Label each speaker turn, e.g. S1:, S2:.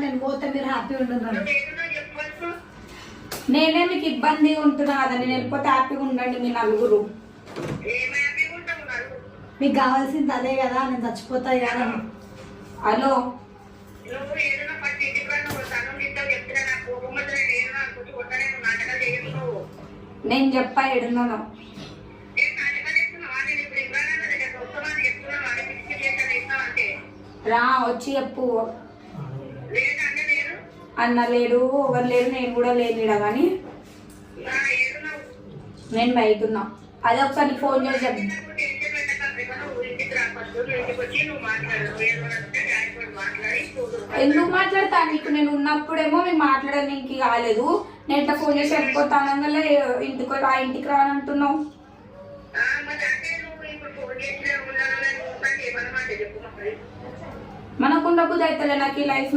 S1: నేను పోతే మీరు హ్యాపీగా ఉంటున్నాను.
S2: చెప్పచ్చు.
S1: నేనే మీకు ఇబ్బంది ఉంటున్నా కదా, నేను వెళ్ళిపోతే హ్యాపీగా ఉండండి మీ నలుగురు.
S2: ఏం హ్యాపీగా ఉంటావు నలుగురు?
S1: మీకు కావాల్సింది అదే కదా, నేను చచ్చిపోతాయి కదా. హలో,
S2: నువ్వు ఏదైనా పట్టి ఇంటికి తను నీతో చెప్తున్నా నాకు కోపం వస్తే నేను ఏదైనా కూర్చు కొట్టనే నువ్వు నాటకాలు చేయదు. నువ్వు
S1: నేను చెప్పా ఎడున్నాను.
S2: ఏం నాటకాలు చేస్తున్నావా? నేను ఇప్పుడు ఇవ్వాలని దగ్గర వస్తున్నాను చెప్తున్నాను. అదే బిస్కెట్ చేస్తాను ఇస్తావు అంటే
S1: రా వచ్చి చెప్పు.
S2: లేదు అంటే లేదు
S1: అన్న లేడు, ఎవరు లేరు, నేను కూడా లేనిడా కానీ
S2: ఏడు నువ్వు
S1: నేను బయట ఉన్నా. అదే ఒకసారి ఫోన్ చేసి చెప్పు.
S2: టెన్షన్ పెట్టక నువ్వు ఇంటికి రా. ఫస్ట్ ఇంటికి వచ్చి నువ్వు మాట్లాడు. నువ్వు ఏదైనా డాడీ మాట్లాడి
S1: ఎందుకు మాట్లాడతా? నీకు నేను ఉన్నప్పుడేమో మేము మాట్లాడడానికి కాలేదు, నేను ఇట్లా ఫోన్ చేసి వెళ్ళిపోతాను ఇంటికి ఆ ఇంటికి రానంటున్నావు. మనకు ఉండబుద్ధి అవుతుంది నాకు ఈ లైఫ్.